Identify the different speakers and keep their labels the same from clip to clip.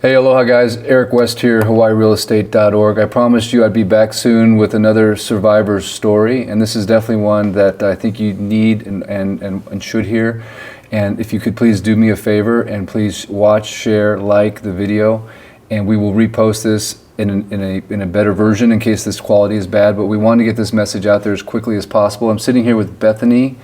Speaker 1: Hey, aloha guys, Eric West here, HawaiiRealEstate.org. I promised you I'd be back soon with another survivor's story, and this is definitely one that I think you need and should hear. And if you could please do me a favor and please watch, share, like the video, and we will repost this in a better version in case this quality is bad, but we want to get this message out there as quickly as possible. I'm sitting here with Bethany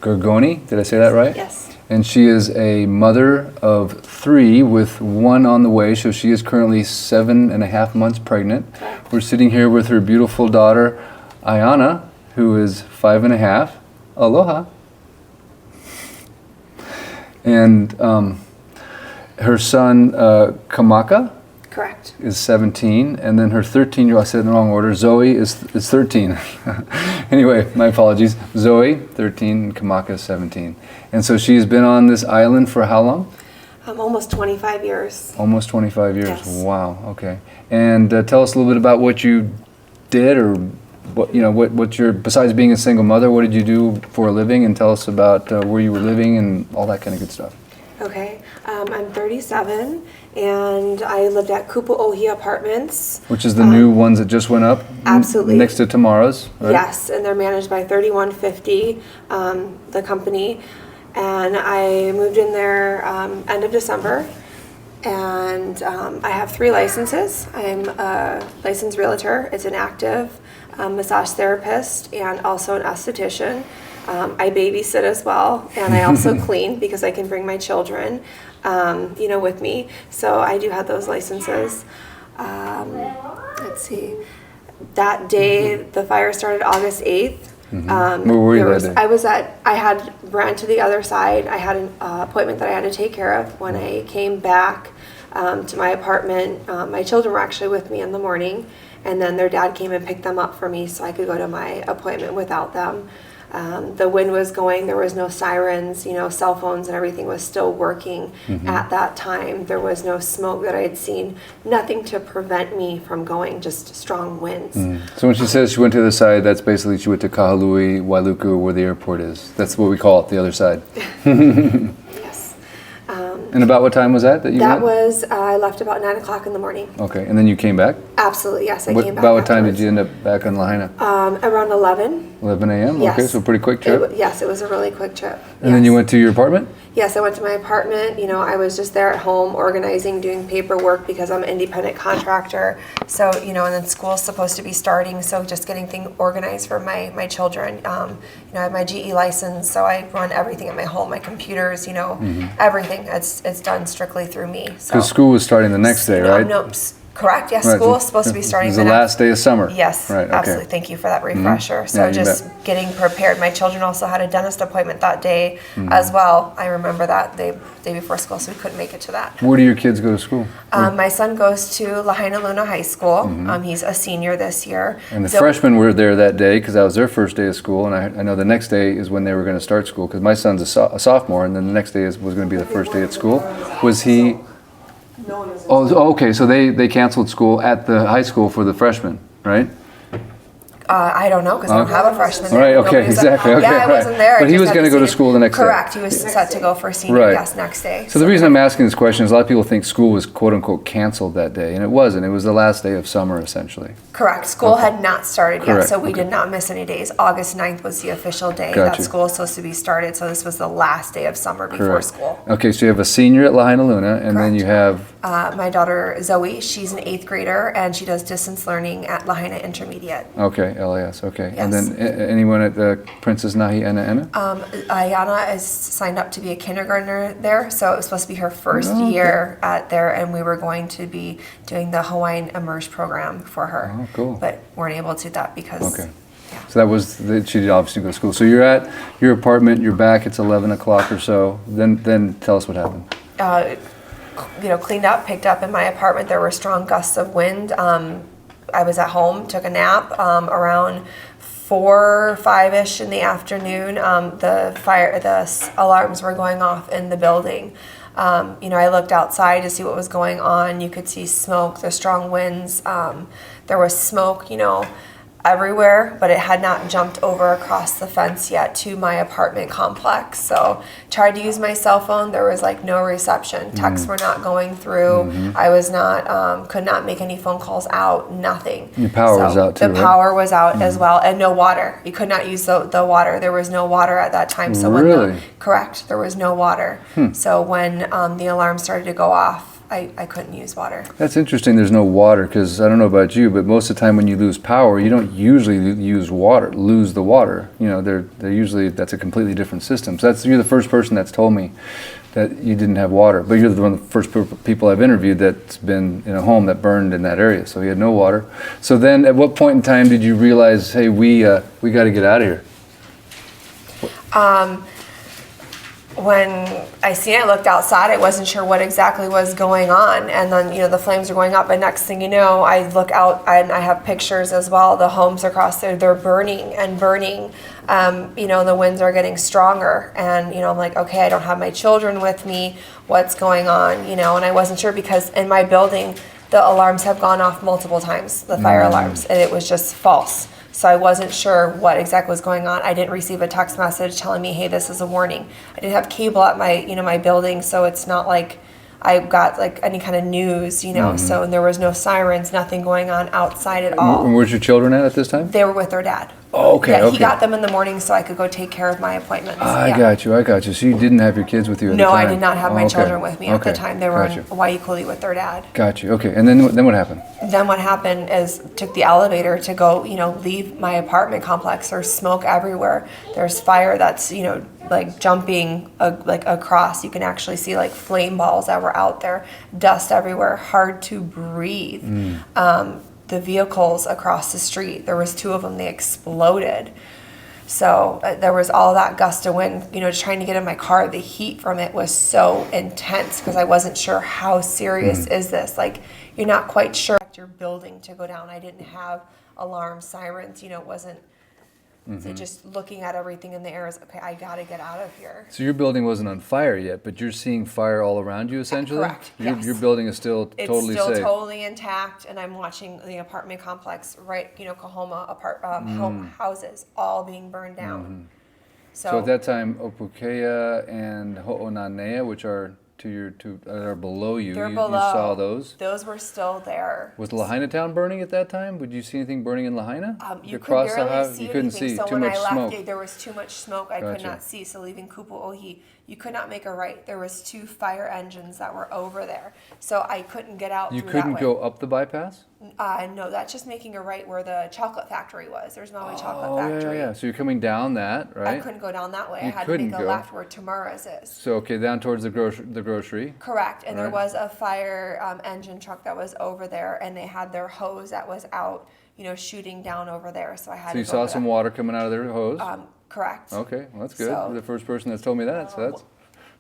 Speaker 1: Gurgone, did I say that right?
Speaker 2: Yes.
Speaker 1: And she is a mother of 3 with 1 on the way, so she is currently 7.5 months pregnant.
Speaker 2: Correct.
Speaker 1: We're sitting here with her beautiful daughter, Ayana, who is 5.5. Aloha. And her son, Kamaka,
Speaker 2: Correct.
Speaker 1: is 17, and then her 13-year-old, I said it in the wrong order, Zoe is 13. Anyway, my apologies. Zoe, 13, and Kamaka is 17. And so she's been on this island for how long?
Speaker 2: Almost 25 years.
Speaker 1: Almost 25 years.
Speaker 2: Yes.
Speaker 1: Wow. Okay. And tell us a little bit about what you did, or what your, besides being a single mother, what did you do for a living, and tell us about where you were living and all that kind of good stuff.
Speaker 2: Okay. I'm 37, and I lived at Kupu'ohi Apartments.
Speaker 1: Which is the new ones that just went up?
Speaker 2: Absolutely.
Speaker 1: Next to Tamara's, right?
Speaker 2: Yes, and they're managed by 3150, the company. And I moved in there end of December, and I have 3 licenses. I'm a licensed realtor. It's an active massage therapist and also an esthetician. I babysit as well, and I also clean because I can bring my children, with me. So I do have those licenses. Let's see. That day, the fire started August 8th.
Speaker 1: Where were you that day?
Speaker 2: I had ran to the other side. I had an appointment that I had to take care of. When I came back to my apartment, my children were actually with me in the morning, and then their dad came and picked them up for me so I could go to my appointment without them. The wind was going, there was no sirens, cell phones and everything was still working at that time. There was no smoke that I had seen, nothing to prevent me from going, just strong winds.
Speaker 1: So when she says she went to the other side, that's basically she went to Kahului, Wailuku, where the airport is. That's what we call it, the other side.
Speaker 2: Yes.
Speaker 1: And about what time was that you
Speaker 2: That
Speaker 1: went?
Speaker 2: was, I left about 9 o'clock in the morning.
Speaker 1: Okay, and then you came back?
Speaker 2: Absolutely, yes, I came back.
Speaker 1: About what time did
Speaker 2: afterwards.
Speaker 1: you end up back on Lahaina?
Speaker 2: Around 11.
Speaker 1: 11 a.m.?
Speaker 2: Yes.
Speaker 1: Okay, so a pretty quick trip.
Speaker 2: Yes, it was a really quick trip.
Speaker 1: And then you went to your apartment?
Speaker 2: Yes, I went to my apartment. I was just there at home organizing, doing paperwork because I'm an independent contractor. So, and then school's supposed to be starting, so just getting things organized for my children. I have my GE license, so I run everything at my home, my computers, everything. It's done strictly through me.
Speaker 1: Because school was starting the next day, right?
Speaker 2: No, correct. Yes,
Speaker 1: Right.
Speaker 2: school is supposed to be starting.
Speaker 1: It was the last day of summer.
Speaker 2: Yes,
Speaker 1: Right, okay.
Speaker 2: absolutely. Thank you for that refresher. So
Speaker 1: Yeah, you
Speaker 2: just
Speaker 1: bet.
Speaker 2: getting prepared. My children also had a dentist appointment that day as well. I remember that day before school, so we couldn't make it to that.
Speaker 1: Where do your kids go to school?
Speaker 2: My son goes to Lahaina Luna High School. He's a senior this year.
Speaker 1: And the freshmen were there that day because that was their first day of school, and I know the next day is when they were going to start school because my son's a sophomore, and then the next day was going to be the first day at school. Was he... Oh, okay. So they canceled school at the high school for the freshmen, right?
Speaker 2: I don't know because I don't have a freshman
Speaker 1: All
Speaker 2: there.
Speaker 1: right. Okay. Exactly. Okay.
Speaker 2: Yeah, I wasn't there.
Speaker 1: But he was going to go to school the next day.
Speaker 2: Correct. He was set to go for senior
Speaker 1: Right.
Speaker 2: next day.
Speaker 1: So the reason I'm asking this question is a lot of people think school was quote unquote canceled that day, and it wasn't. It was the last day of summer essentially.
Speaker 2: Correct. School had not started yet,
Speaker 1: Correct.
Speaker 2: so we
Speaker 1: Okay.
Speaker 2: did not miss any days. August 9th was the official day
Speaker 1: Got
Speaker 2: that
Speaker 1: you.
Speaker 2: school was supposed to be started, so this was the last day of summer before
Speaker 1: Correct.
Speaker 2: school.
Speaker 1: Okay. So you have a senior at Lahaina Luna, and then
Speaker 2: Correct.
Speaker 1: you have
Speaker 2: My daughter Zoe, she's an 8th grader, and she does distance learning at Lahaina Intermediate.
Speaker 1: LAS. Okay. And
Speaker 2: Yes.
Speaker 1: then anyone at the Princess Nahi Ena?
Speaker 2: Ayana is signed up to be a kindergartner there, so it was supposed to be her first
Speaker 1: Oh, okay.
Speaker 2: year at there, and we were going to be doing the Hawaiian Immerse program for her.
Speaker 1: Oh, cool.
Speaker 2: But weren't able to do that because.
Speaker 1: Okay. So that was she did obviously go to school. So you're at your apartment. You're back. It's 11 o'clock or so. Then tell us what happened.
Speaker 2: Cleaned up, picked up in my apartment. There were strong gusts of wind. I was at home, took a nap around 4, 5-ish in the afternoon. The alarms were going off in the building. I looked outside to see what was going on. You could see smoke, the strong winds. There was smoke, everywhere, but it had not jumped over across the fence yet to my apartment complex. So tried to use my cell phone. There was like no reception. Texts were not going through. I was not, could not make any phone calls out, nothing.
Speaker 1: Your power was out too,
Speaker 2: The
Speaker 1: right?
Speaker 2: power was out as well, and no water. You could not use the water. There was no water at that time. So
Speaker 1: Really?
Speaker 2: Correct, there was no water. So when the alarm started to go off, I couldn't use water.
Speaker 1: That's interesting. There's no water because I don't know about you, but most of the time when you lose power, you don't usually lose the water. You know, they're usually, that's a completely different system. So you're the first person that's told me that you didn't have water, but you're one of the first people I've interviewed that's been in a home that burned in that area. So you had no water. So then, at what point in time did you realize, hey, we got to get out of here?
Speaker 2: When I looked outside, I wasn't sure what exactly was going on. And then, the flames are going up. And next thing you know, I look out and I have pictures as well. The homes across there, they're burning and burning. The winds are getting stronger. And, I'm like, okay, I don't have my children with me. What's going on? And I wasn't sure because in my building, the alarms have gone off multiple times, the fire alarms, and it was just false. So I wasn't sure what exactly was going on. I didn't receive a text message telling me, hey, this is a warning. I didn't have cable at my, my building, so it's not like I got like any kind of news, so and there was no sirens, nothing going on outside at all.
Speaker 1: And where's your children at this time?
Speaker 2: They were with their dad.
Speaker 1: Oh, okay,
Speaker 2: Yeah,
Speaker 1: okay.
Speaker 2: he got them in the morning so I could go take care of my appointments.
Speaker 1: I got you. So you didn't have your kids with you at the
Speaker 2: No,
Speaker 1: time?
Speaker 2: I did not have my children with me at the
Speaker 1: Okay.
Speaker 2: time. They were
Speaker 1: Got
Speaker 2: in
Speaker 1: you.
Speaker 2: Waikuli with their dad.
Speaker 1: Got you. Okay, and then what happened?
Speaker 2: Then what happened is took the elevator to go, leave my apartment complex. There's smoke everywhere. There's fire that's, like jumping across. You can actually see like flame balls that were out there, dust everywhere, hard to breathe. The vehicles across the street, there was 2 of them, they exploded. So there was all that gust of wind, just trying to get in my car. The heat from it was so intense because I wasn't sure how serious is this. Like, you're not quite sure your building to go down. I didn't have alarm sirens, it wasn't. So just looking at everything in the air is, okay, I got to get out of here.
Speaker 1: So your building wasn't on fire yet, but you're seeing fire all around you essentially?
Speaker 2: Correct, yes.
Speaker 1: Your building is still totally safe?
Speaker 2: It's still totally intact, and I'm watching the apartment complex, right, Kahoma home houses all being burned down.
Speaker 1: So at that time, Opukea and Ho'onanea, which are are below you,
Speaker 2: They're
Speaker 1: you
Speaker 2: below.
Speaker 1: saw those?
Speaker 2: Those were still there.
Speaker 1: Was Lahaina town burning at that time? Would you see anything burning in Lahaina?
Speaker 2: You
Speaker 1: Across
Speaker 2: could
Speaker 1: the
Speaker 2: barely
Speaker 1: house?
Speaker 2: see
Speaker 1: You couldn't
Speaker 2: anything.
Speaker 1: see,
Speaker 2: So
Speaker 1: too
Speaker 2: when
Speaker 1: much
Speaker 2: I
Speaker 1: smoke.
Speaker 2: left, there was too much smoke. I could
Speaker 1: Gotcha.
Speaker 2: not see. So leaving Kupu'ohi, you could not make a right. There was 2 fire engines that were over there. So I couldn't get out
Speaker 1: You
Speaker 2: through
Speaker 1: couldn't
Speaker 2: that
Speaker 1: go up the bypass?
Speaker 2: No, that's just making a right where the chocolate factory was. There's Maui Chocolate
Speaker 1: Oh,
Speaker 2: Factory.
Speaker 1: yeah. So you're coming down that, right?
Speaker 2: I couldn't go down that way. I
Speaker 1: You
Speaker 2: had to make
Speaker 1: couldn't
Speaker 2: a
Speaker 1: go.
Speaker 2: left where Tamura's is.
Speaker 1: So, okay, down towards the grocery.
Speaker 2: Correct. And there
Speaker 1: Right.
Speaker 2: was a fire engine truck that was over there, and they had their hose that was out, shooting down over there. So I had
Speaker 1: So
Speaker 2: to
Speaker 1: you
Speaker 2: go
Speaker 1: saw
Speaker 2: over
Speaker 1: some
Speaker 2: that.
Speaker 1: water coming out of their hose?
Speaker 2: Correct.
Speaker 1: Okay, well, that's good.
Speaker 2: So-
Speaker 1: You're the first person that's told me that, so that's...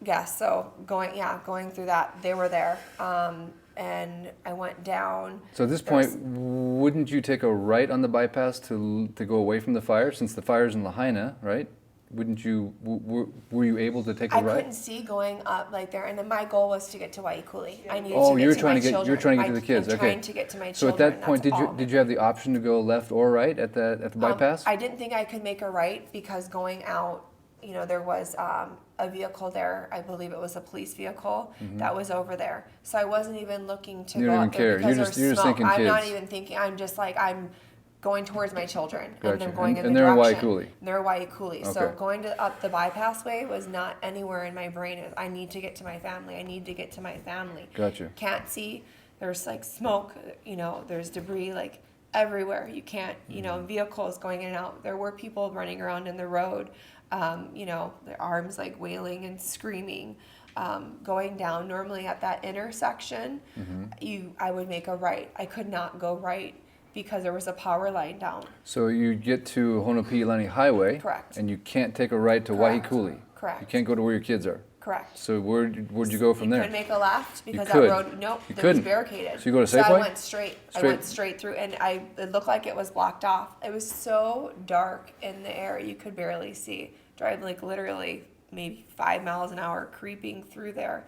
Speaker 2: Yeah, so going through that, they were there. And I went down.
Speaker 1: So at this point, wouldn't you take a right on the bypass to go away from the fire, since the fire's in Lahaina, right? Wouldn't you, were you able to take a
Speaker 2: I
Speaker 1: right?
Speaker 2: couldn't see going up like there, and then my goal was to get to Waikuli. I needed
Speaker 1: Oh,
Speaker 2: to
Speaker 1: you were
Speaker 2: get to
Speaker 1: trying
Speaker 2: my
Speaker 1: to get,
Speaker 2: children.
Speaker 1: you were trying to get to the kids,
Speaker 2: I'm
Speaker 1: okay.
Speaker 2: trying to get to my
Speaker 1: So at
Speaker 2: children.
Speaker 1: that point,
Speaker 2: that's all.
Speaker 1: did you have the option to go left or right at the bypass?
Speaker 2: I didn't think I could make a right because going out, there was a vehicle there. I believe it was a police vehicle that was over there. So I wasn't even looking to
Speaker 1: You
Speaker 2: go
Speaker 1: don't
Speaker 2: up
Speaker 1: even
Speaker 2: there
Speaker 1: care.
Speaker 2: because
Speaker 1: You're just
Speaker 2: there's smoke.
Speaker 1: thinking
Speaker 2: I'm not
Speaker 1: kids.
Speaker 2: even thinking. I'm just like, I'm going towards my children, and
Speaker 1: Gotcha.
Speaker 2: they're going in
Speaker 1: And
Speaker 2: the
Speaker 1: they're in
Speaker 2: direction.
Speaker 1: Waikuli.
Speaker 2: They're Waikuli. So
Speaker 1: Okay.
Speaker 2: going up the bypass way was not anywhere in my brain. I need to get to my family. I need to get to my family.
Speaker 1: Gotcha.
Speaker 2: Can't see. There's like smoke. There's debris like everywhere. You can't. Vehicles going in and out. There were people running around in the road. Their arms like wailing and screaming. Going down normally at that intersection, I would make a right. I could not go right because there was a power line down.
Speaker 1: So you get to Honopi'ilani Highway.
Speaker 2: Correct.
Speaker 1: And you can't take a right to
Speaker 2: Correct.
Speaker 1: Waikuli.
Speaker 2: Correct.
Speaker 1: You can't go to where your kids are.
Speaker 2: Correct.
Speaker 1: So where'd you go from
Speaker 2: You
Speaker 1: there?
Speaker 2: could make a left because
Speaker 1: could.
Speaker 2: that road, nope,
Speaker 1: You
Speaker 2: it was
Speaker 1: couldn't.
Speaker 2: barricaded.
Speaker 1: So you go to
Speaker 2: So I
Speaker 1: Safeway?
Speaker 2: went straight. I
Speaker 1: Straight.
Speaker 2: went straight through, and it looked like it was blocked off. It was so dark in the air, you could barely see. Driving like literally maybe 5 miles an hour creeping through there.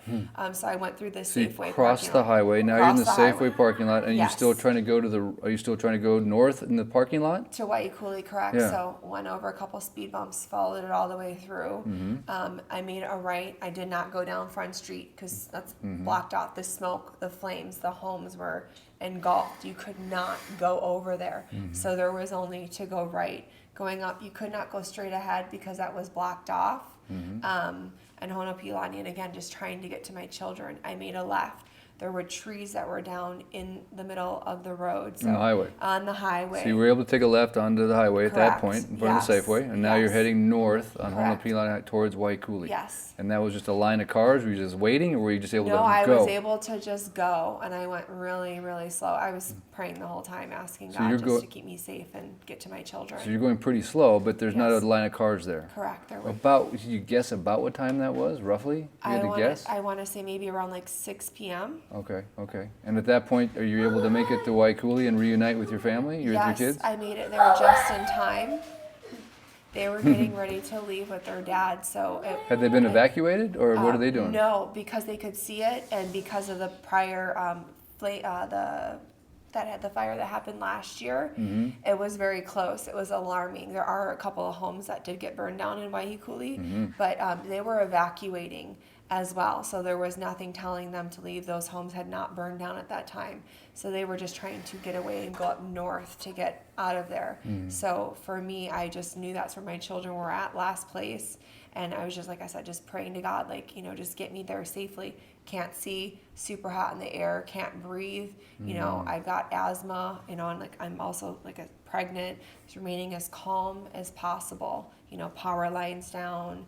Speaker 2: So I went through the
Speaker 1: So you
Speaker 2: Safeway
Speaker 1: crossed
Speaker 2: parking
Speaker 1: the
Speaker 2: lot.
Speaker 1: highway. Now you're in the
Speaker 2: Crossed the
Speaker 1: Safeway
Speaker 2: highway.
Speaker 1: parking lot, and
Speaker 2: Yes.
Speaker 1: you still trying to go to the? Are you still trying to go north in the parking lot?
Speaker 2: To Waiakuli, correct.
Speaker 1: Yeah.
Speaker 2: So went over a couple speed bumps, followed it all the way through. I made a right. I did not go down Front Street because that's blocked off. The smoke, the flames, the homes were engulfed. You could not go over there. So there was only to go right. Going up, you could not go straight ahead because that was blocked off. And Honopilani, and again, just trying to get to my children. I made a left. There were trees that were down in the middle of the road. So
Speaker 1: On the highway.
Speaker 2: On the highway.
Speaker 1: So you were able to take a left onto the highway at that
Speaker 2: Correct.
Speaker 1: point in front of the
Speaker 2: Yes.
Speaker 1: Safeway, and now you're
Speaker 2: Yes.
Speaker 1: heading north on
Speaker 2: Correct.
Speaker 1: Honopilani towards Waiakuli.
Speaker 2: Yes.
Speaker 1: And that was just a line of cars? Were you just waiting, or were you just able
Speaker 2: No,
Speaker 1: to
Speaker 2: I
Speaker 1: go?
Speaker 2: was able to just go, and I went really, really slow. I was praying the whole time, asking
Speaker 1: So
Speaker 2: God
Speaker 1: you're
Speaker 2: just to keep me safe and get to my children.
Speaker 1: So you're going pretty slow, but there's not
Speaker 2: Yes.
Speaker 1: a line of cars there.
Speaker 2: Correct. There were.
Speaker 1: About, can you guess about what time that was, roughly? You had to guess?
Speaker 2: I want to say maybe around like 6 p.m.
Speaker 1: Okay. And at that point, are you able to make it to Waiakuli and reunite with your family, your
Speaker 2: Yes,
Speaker 1: kids?
Speaker 2: I made it there just in time. They were getting ready to leave with their dad, so
Speaker 1: Had they been evacuated, or what are they doing?
Speaker 2: No, because they could see it, and because of the prior the fire that happened last year, it was very close. It was alarming. There are a couple of homes that did get burned down in Waiakuli, but they were evacuating as well. So there was nothing telling them to leave. Those homes had not burned down at that time. So they were just trying to get away and go up north to get out of there. So for me, I just knew that's where my children were at, last place. And I was just, like I said, just praying to God, like, just get me there safely. Can't see, super hot in the air, can't breathe. I've got asthma, and like I'm also like pregnant. Just remaining as calm as possible. Power lines down.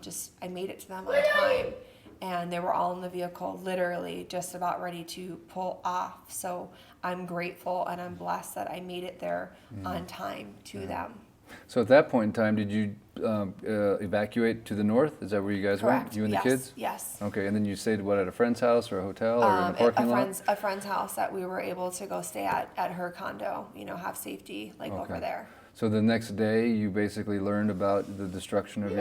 Speaker 2: Just I made it to them on time, and they were all in the vehicle, literally just about ready to pull off. So I'm grateful and I'm blessed that I made it there on time to them.
Speaker 1: So at that point in time, did you evacuate to the north? Is that where you guys
Speaker 2: Correct.
Speaker 1: went? You and
Speaker 2: Yes.
Speaker 1: the kids?
Speaker 2: Yes.
Speaker 1: Okay, and then you stayed, what, at a friend's house or a hotel or in a parking lot?
Speaker 2: A friend's house that we were able to go stay at her condo, have safety over there.
Speaker 1: So the next day, you basically learned about the destruction of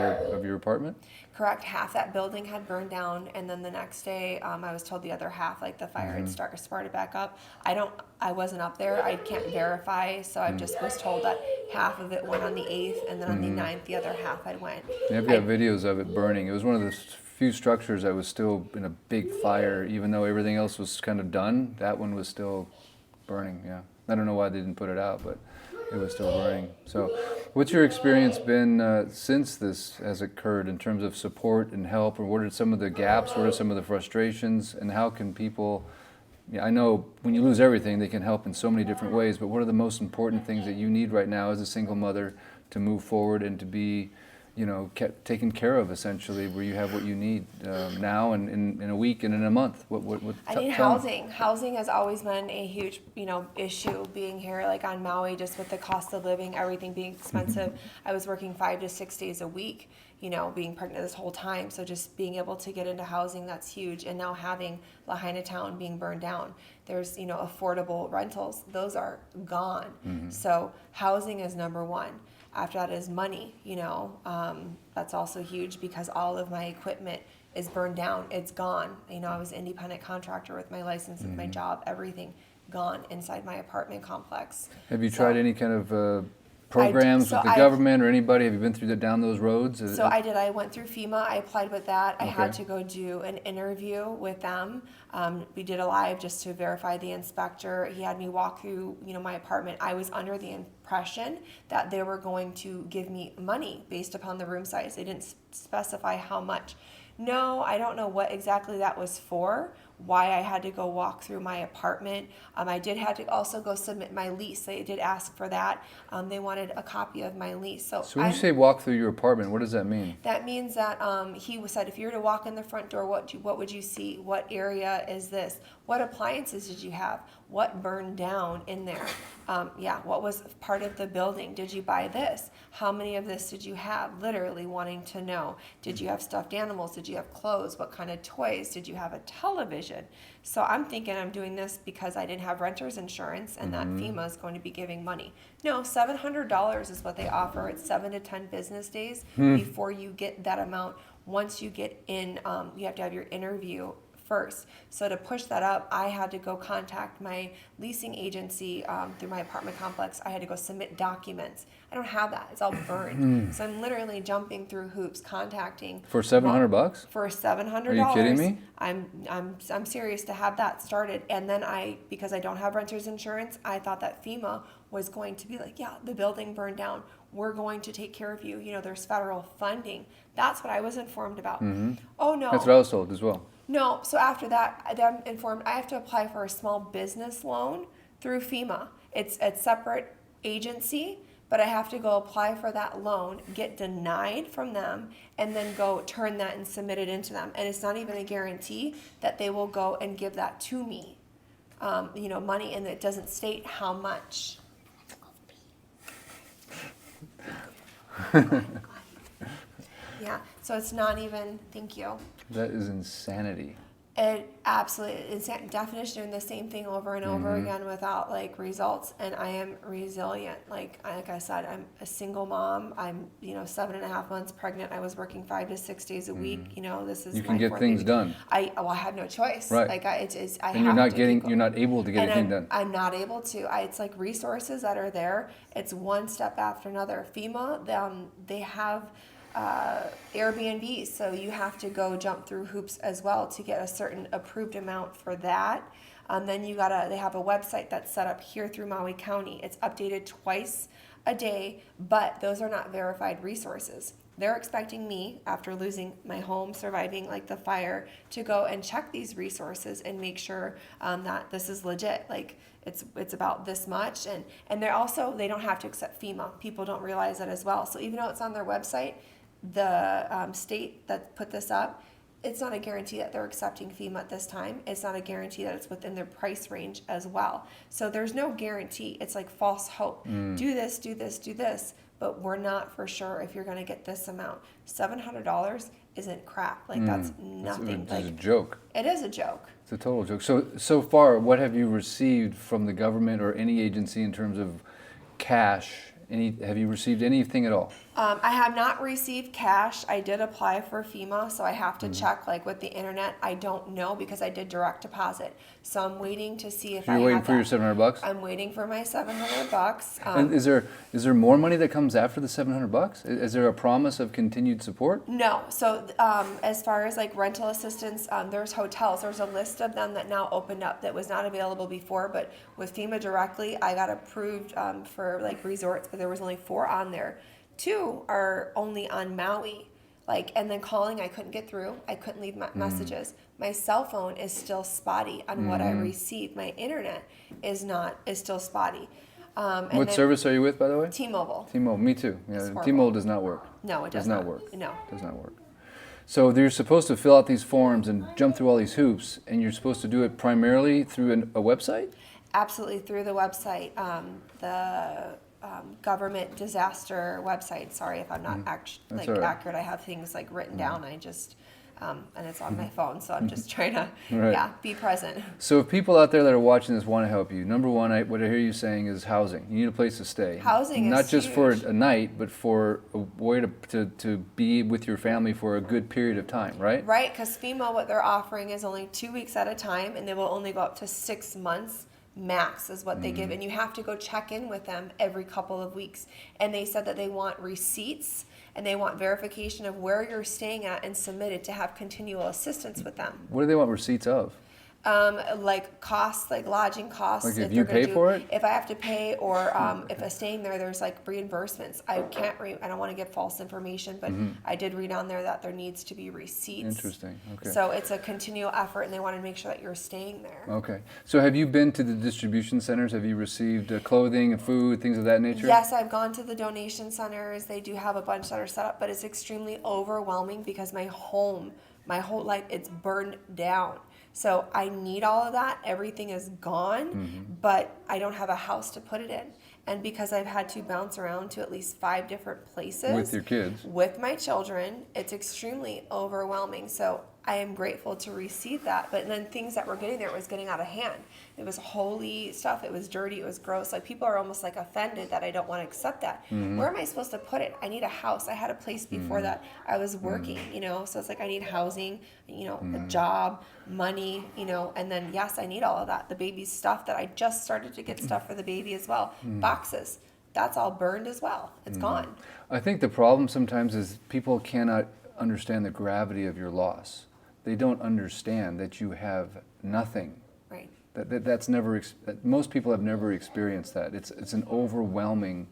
Speaker 1: your apartment?
Speaker 2: Correct. Half that building had burned down, and then the next day, I was told the other half, like the fire had started back up. I wasn't up there. I can't verify, so I just was told that half of it went on the 8th, and then on the 9th, the other half had went.
Speaker 1: Yeah, I've got videos of it burning. It was one of the few structures that was still in a big fire, even though everything else was kind of done. That one was still burning. Yeah, I don't know why they didn't put it out, but it was still burning. So, what's your experience been since this has occurred in terms of support and help, or what are some of the gaps? What are some of the frustrations, and how can people? I know when you lose everything, they can help in so many different ways. But what are the most important things that you need right now as a single mother to move forward and to be, kept taken care of, essentially, where you have what you need now and in a week and in a month?
Speaker 2: I need housing. Housing has always been a huge, issue being here, like on Maui, just with the cost of living, everything being expensive. I was working 5 to 6 days a week, being pregnant this whole time. So just being able to get into housing, that's huge. And now having Lahaina town being burned down, there's, affordable rentals. Those are gone. So housing is number one. After that is money, that's also huge because all of my equipment is burned down. It's gone. I was an independent contractor with my license, with my job, everything gone inside my apartment complex.
Speaker 1: Have you tried any kind of programs with the government or anybody? Have you been through down those roads?
Speaker 2: So I did. I went through FEMA. I applied with that. I had
Speaker 1: Okay.
Speaker 2: to go do an interview with them. We did a live just to verify the inspector. He had me walk through, my apartment. I was under the impression that they were going to give me money based upon the room size. They didn't specify how much. No, I don't know what exactly that was for, why I had to go walk through my apartment. I did have to also go submit my lease. They did ask for that. They wanted a copy of my lease. So
Speaker 1: when you say walk through your apartment, what does that mean?
Speaker 2: that means that he said, if you were to walk in the front door, what would you see? What area is this? What appliances did you have? What burned down in there? What was part of the building? Did you buy this? How many of this did you have? Literally wanting to know. Did you have stuffed animals? Did Did you have clothes? What kind of toys? Did you have a television? So I'm thinking I'm doing this because I didn't have renter's insurance and that FEMA is going to be giving money. No, $700 is what they offer. It's 7 to 10 business days before you get that amount. Once you get in, you have to have your interview first. So to push that up, I had to go contact my leasing agency through my apartment complex. I had to go submit documents. I don't have that. It's all burned. So I'm literally jumping through hoops, contacting
Speaker 1: For $700?
Speaker 2: for $700.
Speaker 1: Are you kidding me?
Speaker 2: I'm serious to have that started. And then because I don't have renter's insurance, I thought that FEMA was going to be like, yeah, the building burned down. We're going to take care of you. You know, there's federal funding. That's what I was informed about. Oh no.
Speaker 1: That's what I was told as well.
Speaker 2: No, so after that, I'm informed I have to apply for a small business loan through FEMA. It's a separate agency, but I have to go apply for that loan, get denied from them, and then go turn that and submit it into them. And it's not even a guarantee that they will go and give that to me, money, and it doesn't state how much. Yeah, so it's not even, thank you.
Speaker 1: That is insanity.
Speaker 2: It absolutely is. Definition doing the same thing over and over again without like results. And I am resilient. Like I said, I'm a single mom. I'm 7.5 months pregnant. I was working 5 to 6 days a week. This is
Speaker 1: You can get things done.
Speaker 2: I have no choice.
Speaker 1: Right.
Speaker 2: Like
Speaker 1: and you're not able to get anything done.
Speaker 2: I'm not able to. It's like resources that are there. It's one step after another. FEMA, they have Airbnbs, so you have to go jump through hoops as well to get a certain approved amount for that. Then they have a website that's set up here through Maui County. It's updated twice a day, but those are not verified resources. They're expecting me, after losing my home, surviving like the fire, to go and check these resources and make sure that this is legit. Like it's about this much, and they don't have to accept FEMA. People don't realize that as well. So even though it's on their website, the state that put this up, it's not a guarantee that they're accepting FEMA at this time. It's not a guarantee that it's within their price range as well. So there's no guarantee. It's like false hope. Do this, do this, do this, but we're not for sure if you're going to get this amount. $700 isn't crap. Like that's nothing.
Speaker 1: It's a joke.
Speaker 2: It is a joke.
Speaker 1: It's a total joke. So far, what have you received from the government or any agency in terms of cash? Have you received anything at all?
Speaker 2: I have not received cash. I did apply for FEMA, so I have to check like with the internet. I don't know because I did direct deposit. So I'm waiting to see if
Speaker 1: You're waiting for your $700?
Speaker 2: I'm waiting for my $700.
Speaker 1: And is there more money that comes after the $700? Is there a promise of continued support?
Speaker 2: No. So as far as like rental assistance, there's hotels. There's a list of them that now opened up that was not available before. But with FEMA directly, I got approved for like resorts, but there was only 4 on there. 2 are only on Maui. And then calling, I couldn't get through. I couldn't leave messages. My cell phone is still spotty on what I receive. My internet is still spotty.
Speaker 1: What service are you with, by the way?
Speaker 2: T-Mobile.
Speaker 1: T-Mobile, me too. Yeah, T-Mobile does not work.
Speaker 2: No, it does
Speaker 1: not work.
Speaker 2: No.
Speaker 1: It does not work. So you're supposed to fill out these forms and jump through all these hoops, and you're supposed to do it primarily through a website?
Speaker 2: Absolutely, through the website. The government disaster website. Sorry if I'm not accurate. I have things like written down. I just and it's on my phone, so I'm just trying to be present.
Speaker 1: So if people out there that are watching this want to help you, number one, what I hear you saying is housing. You need a place to stay.
Speaker 2: Housing
Speaker 1: not
Speaker 2: is
Speaker 1: just
Speaker 2: huge.
Speaker 1: for a night, but for a way to be with your family for a good period of time, right?
Speaker 2: Right, because FEMA, what they're offering is only 2 weeks at a time, and they will only go up to 6 months. Max is what they give, and you have to go check in with them every couple of weeks. And they said that they want receipts and they want verification of where you're staying at and submitted to have continual assistance with them.
Speaker 1: What do they want receipts of?
Speaker 2: Like costs, like lodging costs.
Speaker 1: Like if you pay for it?
Speaker 2: If I have to pay, or if I'm staying there, there's like reimbursements. I don't want to give false information, but I did read on there that there needs to be receipts.
Speaker 1: Interesting. Okay.
Speaker 2: So it's a continual effort, and they want to make sure that you're staying there.
Speaker 1: Okay. So have you been to the distribution centers? Have you received clothing and food, things of that nature?
Speaker 2: Yes, I've gone to the donation centers. They do have a bunch that are set up, but it's extremely overwhelming because my whole life, it's burned down. So I need all of that. Everything is gone, but I don't have a house to put it in. And because I've had to bounce around to at least 5 different places
Speaker 1: With your kids.
Speaker 2: with my children, it's extremely overwhelming. So I am grateful to receive that. But then things that were getting there was getting out of hand. It was holy stuff. It was dirty. It was gross. Like people are almost like offended that I don't want to accept that. Where am I supposed to put it? I need a house. I had a place before that. I was working, you know, so it's like I need housing, you know, a job, money, you know, and then yes, I need all of that. The baby's stuff that I just started to get stuff for the baby as well. Boxes. That's all burned as well. It's gone.
Speaker 1: I think the problem sometimes is people cannot understand the gravity of your loss. They don't understand that you have nothing.
Speaker 2: Right.
Speaker 1: That's never. Most people have never experienced that. It's an overwhelming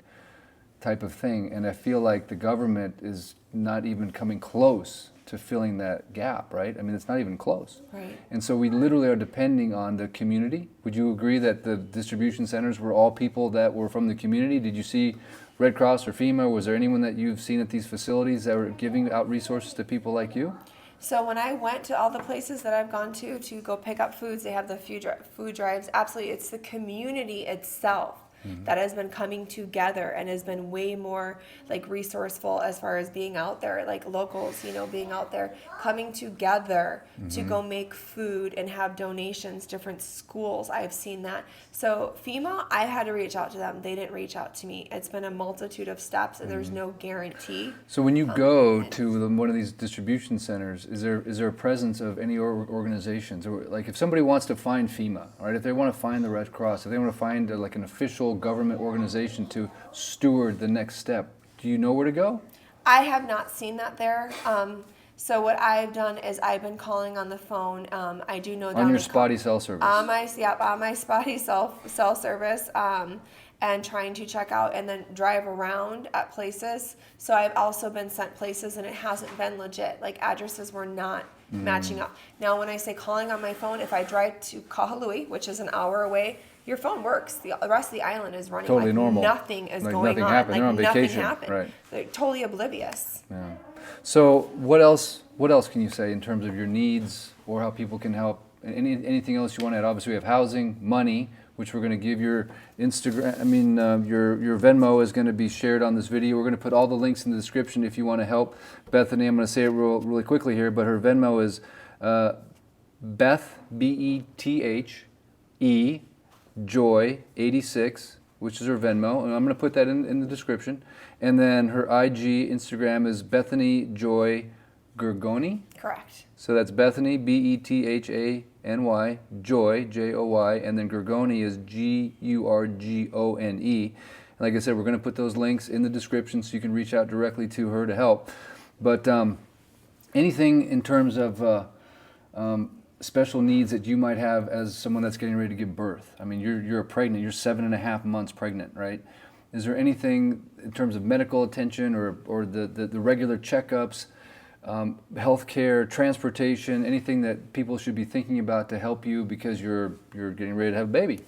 Speaker 1: type of thing, and I feel like the government is not even coming close to filling that gap. Right? I mean, it's not even close.
Speaker 2: Right.
Speaker 1: And so we literally are depending on the community. Would you agree that the distribution centers were all people that were from the community? Did you see Red Cross or FEMA? Was there anyone that you've seen at these facilities that were giving out resources to people like you?
Speaker 2: So when I went to all the places that I've gone to go pick up foods, they have the food drives. Absolutely, it's the community itself that has been coming together and has been way more like resourceful as far as being out there, like locals, you know, being out there, coming together to go make food and have donations, different schools. I've seen that. So FEMA, I had to reach out to them. They didn't reach out to me. It's been a multitude of steps and there's no guarantee.
Speaker 1: So when you go to one of these distribution centers, is there a presence of any organizations? Or like if somebody wants to find FEMA, right? If they want to find the Red Cross, if they want to find like an official government organization to steward the next step, do you know where to go?
Speaker 2: I have not seen that there. So what I've done is I've been calling on the phone. I do know
Speaker 1: On your spotty cell service.
Speaker 2: On my spotty cell service, and trying to check out and then drive around at places. So I've also been sent places and it hasn't been legit. Like addresses were not matching up. Now when I say calling on my phone, if I drive to Kahului, which is an hour away, your phone works. The rest of the island is running
Speaker 1: totally
Speaker 2: like
Speaker 1: normal.
Speaker 2: Nothing is
Speaker 1: like
Speaker 2: going
Speaker 1: nothing
Speaker 2: on.
Speaker 1: Happened.
Speaker 2: Like
Speaker 1: They're on
Speaker 2: nothing
Speaker 1: vacation.
Speaker 2: happened.
Speaker 1: Right.
Speaker 2: They're totally oblivious.
Speaker 1: Yeah. So what else can you say in terms of your needs or how people can help? Anything else you want to add? Obviously we have housing, money, which we're going to give your Instagram, your Venmo is going to be shared on this video. We're going to put all the links in the description if you want to help Bethany. I'm going to say it really quickly here, but her Venmo is Beth, BETHE, Joy86, which is her Venmo, and I'm going to put that in the description. And then her IG Instagram is Bethany Joy Gurgone.
Speaker 2: Correct.
Speaker 1: So that's Bethany, BETHANY, Joy, JOY, and then Gurgone is GURGONE. And like I said, we're going to put those links in the description so you can reach out directly to her to help. But anything in terms of special needs that you might have as someone that's getting ready to give birth? I mean, you're pregnant. You're 7.5 months pregnant, right? Is there anything in terms of medical attention or the regular checkups, healthcare, transportation, anything that people should be thinking about to help you because you're getting ready to have a baby?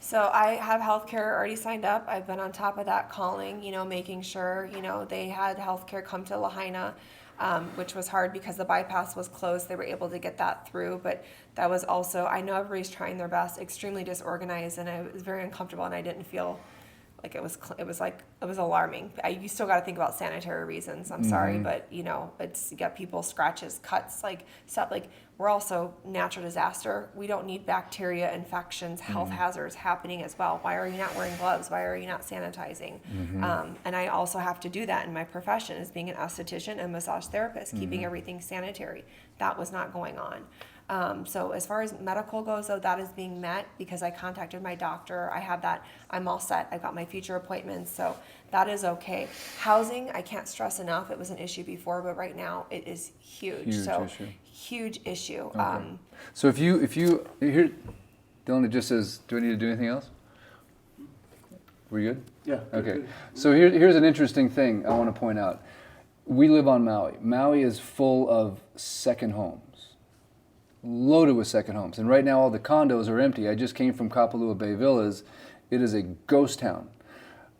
Speaker 2: So I have healthcare already signed up. I've been on top of that, calling, making sure, they had healthcare come to Lahaina, which was hard because the bypass was closed. They were able to get that through, but that was also, I know everybody's trying their best, extremely disorganized, and I was very uncomfortable, and I didn't feel like it was alarming. You still got to think about sanitary reasons. I'm sorry, but it's, you got people, scratches, cuts, like stuff. Like, we're also natural disaster. We don't need bacteria, infections, health hazards happening as well. Why are you not wearing gloves? Why are you not sanitizing? And I also have to do that in my profession as being an esthetician and massage therapist, keeping everything sanitary. That was not going on. So as far as medical goes, though, that is being met because I contacted my doctor. I have that. I'm all set. I've got my future appointments, so that is okay. Housing, I can't stress enough. It was an issue before, but right now it is huge. Huge issue.
Speaker 1: Okay. So if you here, Dylan, it just says, do I need to do anything else? We good?
Speaker 3: Yeah.
Speaker 1: Okay.
Speaker 3: Good.
Speaker 1: So here's an interesting thing I want to point out. We live on Maui. Maui is full of second homes. Loaded with second homes. And right now all the condos are empty. I just came from Kapalua Bay Villas. It is a ghost town.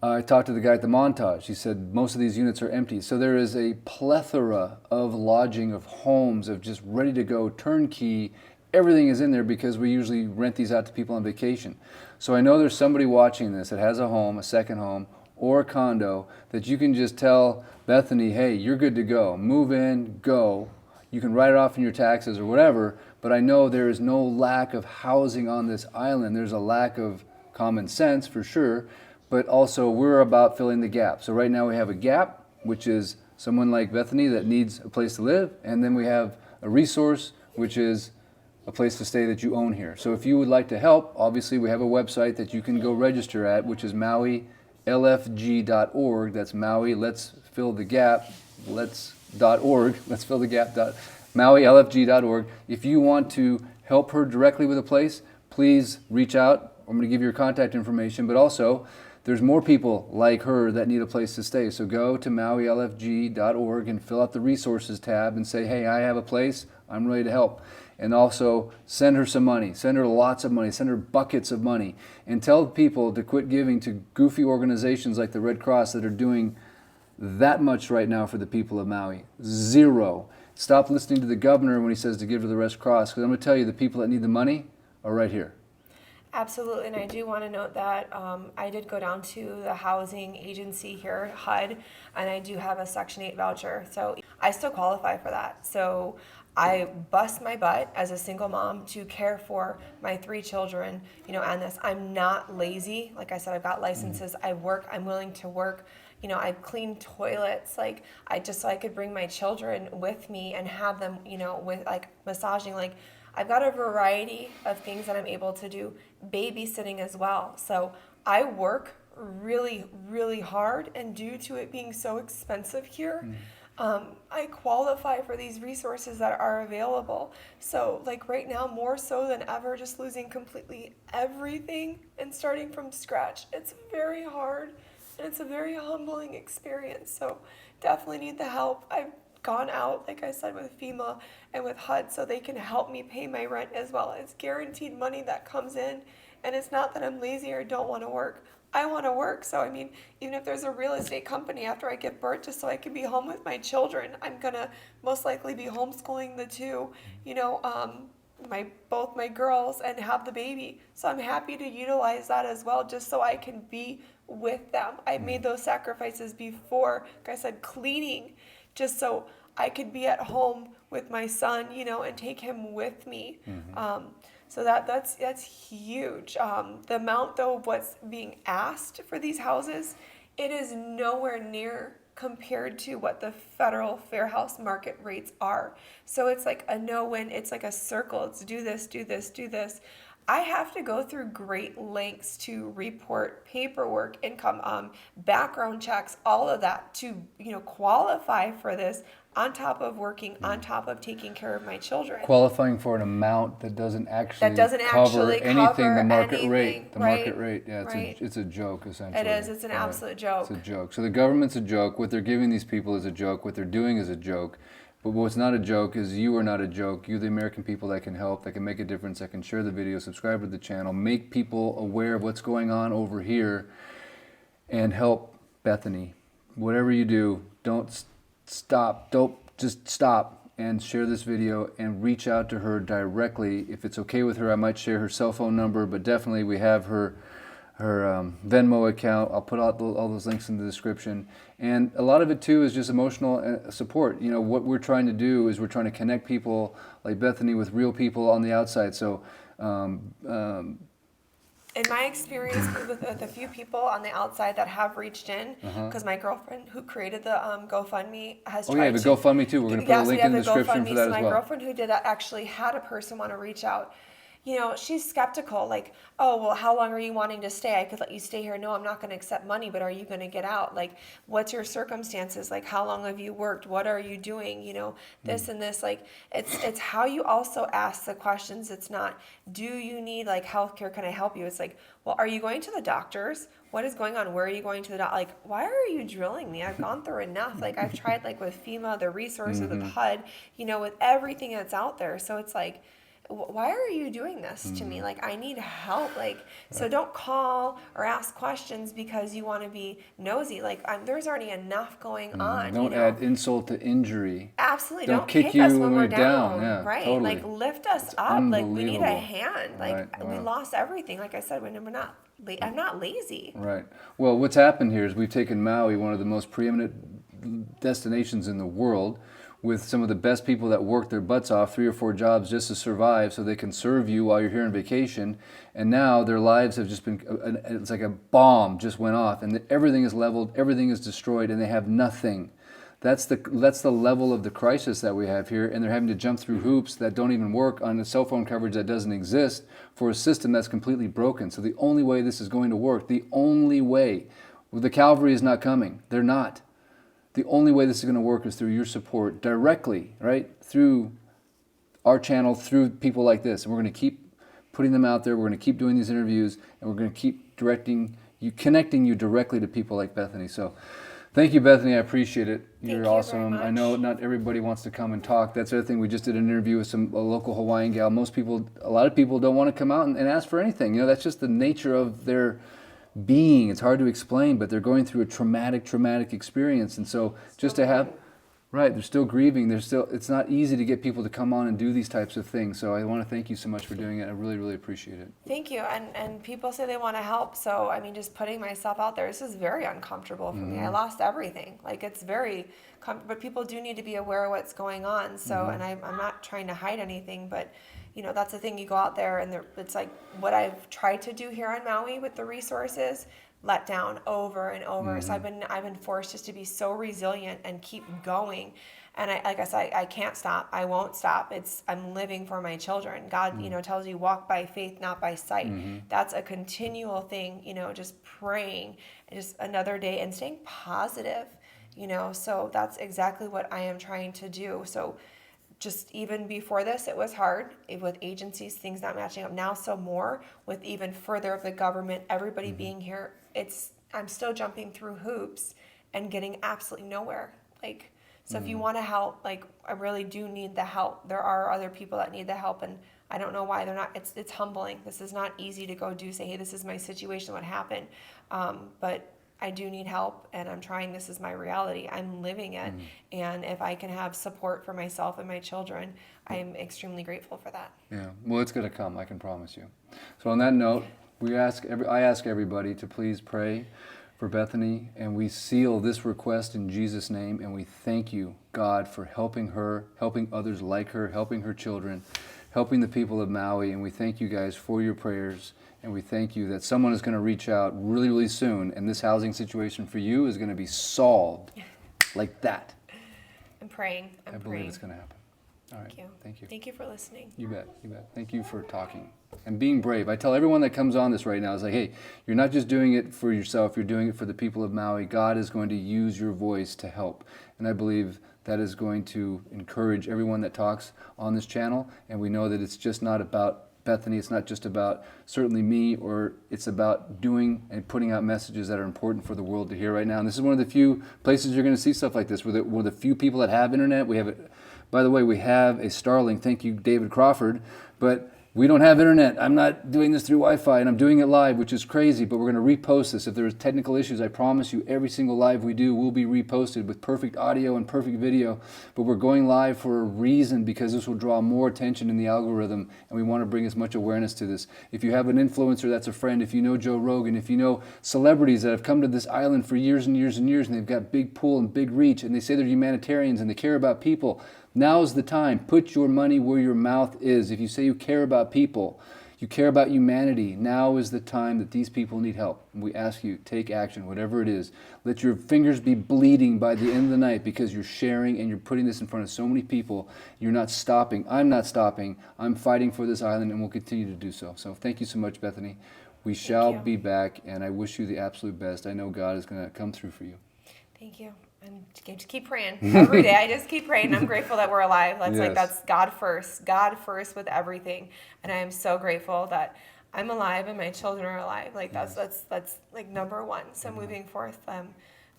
Speaker 1: I talked to the guy at the Montage. He said most of these units are empty. So there is a plethora of lodging, of homes, of just ready to go, turnkey, everything is in there because we usually rent these out to people on vacation. So I know there's somebody watching this that has a home, a second home, or a condo that you can just tell Bethany, hey, you're good to go. Move in, go. You can write it off in your taxes or whatever, but I know there is no lack of housing on this island. There's a lack of common sense for sure, but also we're about filling the gap. So right now we have a gap, which is someone like Bethany that needs a place to live, and then we have a resource, which is a place to stay that you own here. So if you would like to help, obviously we have a website that you can go register at, which is MauiLFG.org. That's Maui, let's fill the gap, .org, let's fill the gap, MauiLFG.org. If you want to help her directly with a place, please reach out. I'm going to give you your contact information, but also there's more people like her that need a place to stay. So go to MauiLFG.org and fill out the resources tab and say, hey, I have a place, I'm ready to help. And also send her some money, send her lots of money, send her buckets of money, and tell people to quit giving to goofy organizations like the Red Cross that are doing that much right now for the people of Maui. Zero. Stop listening to the governor when he says to give to the Red Cross, because I'm going to tell you the people that need the money are right here.
Speaker 2: Absolutely, and I do want to note that I did go down to the housing agency here, HUD, and I do have a Section 8 voucher, so I still qualify for that. So I bust my butt as a single mom to care for my 3 children, and this. I'm not lazy. Like I said, I've got licenses. I work. I'm willing to work. I've cleaned toilets, so I could bring my children with me and have them, with massaging, I've got a variety of things that I'm able to do, babysitting as well. So I work really, really hard, and due to it being so expensive here, I qualify for these resources that are available. So right now, more so than ever, just losing completely everything and starting from scratch, it's very hard, and it's a very humbling experience. So definitely need the help. I've gone out, like I said, with FEMA and with HUD so they can help me pay my rent as well. It's guaranteed money that comes in, and it's not that I'm lazy or don't want to work. I want to work. So even if there's a real estate company after I give birth just so I can be home with my children, I'm going to most likely be homeschooling the 2, both my girls, and have the baby. So I'm happy to utilize that as well just so I can be with them. I made those sacrifices before, like I said, cleaning, just so I could be at home with my son, and take him with me. So that's huge. The amount, though, of what's being asked for these houses, it is nowhere near compared to what the federal fair house market rates are. So it's like a no-win. It's like a circle. It's do this, do this, do this. I have to go through great lengths to report paperwork, income, background checks, all of that to, qualify for this, on top of working, on top of taking care of my children.
Speaker 1: Qualifying for an amount that doesn't actually cover anything, the market rate. The market rate, yeah, it's a joke, essentially.
Speaker 2: It is, it's an absolute joke.
Speaker 1: It's a joke. So the government's a joke. What they're giving these people is a joke. What they're doing is a joke. But what's not a joke is you are not a joke. You're the American people that can help, that can make a difference, that can share the video, subscribe to the channel, make people aware of what's going on over here, and help Bethany. Whatever you do, don't stop. Just stop and share this video and reach out to her directly. If it's okay with her, I might share her cell phone number, but definitely we have her Venmo account. I'll put all those links in the description. And a lot of it too is just emotional support. What we're trying to do is we're trying to connect people like Bethany with real people on the outside. So
Speaker 2: in my experience with a few people on the outside that have reached in, because my girlfriend who created the GoFundMe has tried to... Oh yeah,
Speaker 1: the GoFundMe too. We're going to put a link in the description for that as well.
Speaker 2: My girlfriend who did that actually had a person want to reach out. She's skeptical, oh, well, how long are you wanting to stay? I could let you stay here. No, I'm not going to accept money, but are you going to get out? What's your circumstances? How long have you worked? What are you doing? This and this. It's how you also ask the questions. It's not, do you need, healthcare? Can I help you? It's well, are you going to the doctors? What is going on? Where are you going to the doctor? Why are you drilling me? I've gone through enough. I've tried, with FEMA, the resources, with HUD, with everything that's out there. So it's why are you doing this to me? Like, I need help. Like, so don't call or ask questions because you want to be nosy. Like, there's already enough going on.
Speaker 1: Don't add insult to injury.
Speaker 2: Absolutely.
Speaker 1: Don't
Speaker 2: Don't
Speaker 1: kick
Speaker 2: kick us
Speaker 1: you
Speaker 2: when we're down.
Speaker 1: Yeah,
Speaker 2: right.
Speaker 1: totally.
Speaker 2: Like, lift us
Speaker 1: It's
Speaker 2: up. Like, we need a
Speaker 1: unbelievable.
Speaker 2: hand. Like,
Speaker 1: Right,
Speaker 2: we
Speaker 1: wow.
Speaker 2: lost everything. Like I said, I'm not lazy.
Speaker 1: Right. Well, what's happened here is we've taken Maui, one of the most preeminent destinations in the world, with some of the best people that work their butts off, 3 or 4 jobs just to survive so they can serve you while you're here on vacation. And now their lives have just been, it's like a bomb just went off and everything is leveled, everything is destroyed, and they have nothing. That's the level of the crisis that we have here, and they're having to jump through hoops that don't even work on a cell phone coverage that doesn't exist for a system that's completely broken. So the only way this is going to work, the only way, well, the cavalry is not coming. They're not. The only way this is going to work is through your support directly, right? Through our channel, through people like this. And we're going to keep putting them out there. We're going to keep doing these interviews, and we're going to keep connecting you directly to people like Bethany. So thank you, Bethany. I appreciate it. You're awesome.
Speaker 2: Very much.
Speaker 1: I know not everybody wants to come and talk. That's the other thing. We just did an interview with a local Hawaiian gal. A lot of people don't want to come out and ask for anything. You know, that's just the nature of their being. It's hard to explain, but they're going through a traumatic experience. And so just to have, right, they're still grieving. It's not easy to get people to come on and do these types of things. So I want to thank you so much for doing it. I really, really appreciate it.
Speaker 2: Thank you. And people say they want to help. So, I mean, just putting myself out there, this is very uncomfortable for me. I lost everything. Like, it's very, but people do need to be aware of what's going on. So, and I'm not trying to hide anything, but you know, that's the thing. You go out there and it's like what I've tried to do here on Maui with the resources, let down over and over. So I've been forced just to be so resilient and keep going. And like I said, I can't stop. I won't stop. I'm living for my children. God, you know, tells you walk by faith, not by sight. That's a continual thing, you know, just praying and just another day and staying positive, you know, so that's exactly what I am trying to do. So just even before this, it was hard with agencies, things not matching up. Now, so more with even further of the government, everybody being here. I'm still jumping through hoops and getting absolutely nowhere. Like, so if you want to help, like, I really do need the help. There are other people that need the help, and I don't know why they're not. It's humbling. This is not easy to go say, hey, this is my situation, what happened. But I do need help, and I'm trying. This is my reality. I'm living it. And if I can have support for myself and my children, I'm extremely grateful for that.
Speaker 1: Yeah, well, it's going to come, I can promise you. So on that note, I ask everybody to please pray for Bethany, and we seal this request in Jesus' name, and we thank you, God, for helping her, helping others like her, helping her children, helping the people of Maui, and we thank you guys for your prayers. And we thank you that someone is going to reach out really, really soon, and this housing situation for you is going to be solved like that.
Speaker 2: I'm praying.
Speaker 1: I believe it's going to happen. All right. Thank you.
Speaker 2: Thank you for listening.
Speaker 1: You bet. You bet. Thank you for talking and being brave. I tell everyone that comes on this right now, is like, hey, you're not just doing it for yourself, you're doing it for the people of Maui. God is going to use your voice to help. And I believe that is going to encourage everyone that talks on this channel. And we know that it's just not about Bethany, it's not just about certainly me, or it's about doing and putting out messages that are important for the world to hear right now. And this is one of the few places you're going to see stuff like this. We're the few people that have internet. We have it. By the way, we have a Starlink. Thank you, David Crawford. But we don't have internet. I'm not doing this through Wi-Fi, and I'm doing it live, which is crazy, but we're going to repost this. If there's technical issues, I promise you every single live we do will be reposted with perfect audio and perfect video. But we're going live for a reason, because this will draw more attention in the algorithm, and we want to bring as much awareness to this. If you have an influencer that's a friend, if you know Joe Rogan, if you know celebrities that have come to this island for years and years and years, and they've got big pull and big reach, and they say they're humanitarians and they care about people, now's the time. Put your money where your mouth is. If you say you care about people, you care about humanity, now is the time that these people need help. And we ask you, take action, whatever it is. Let your fingers be bleeding by the end of the night, because you're sharing and you're putting this in front of so many people. You're not stopping. I'm not stopping. I'm fighting for this island, and we'll continue to do so. So thank you so much, Bethany. We shall be back, and I wish you the absolute best. I know God is going to come through for you.
Speaker 2: Thank you. And just keep praying every day. I just keep praying. I'm grateful that we're alive. That's God first with everything. And I am so grateful that I'm alive and my children are alive. Like that's like number one. So moving forth,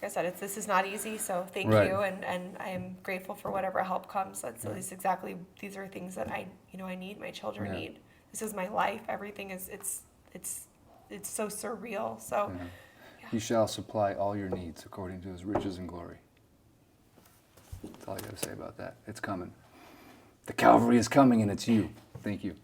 Speaker 2: I said, this is not easy, so thank
Speaker 1: Right.
Speaker 2: you, and I am grateful for whatever help comes. That's at least exactly, these are things that I need, my children
Speaker 1: Yeah.
Speaker 2: need. This is my life. Everything is, it's so surreal. So,
Speaker 1: He shall supply all your needs according to his riches and glory. That's all I got to say about that. It's coming. The Calvary is coming, and it's you. Thank you.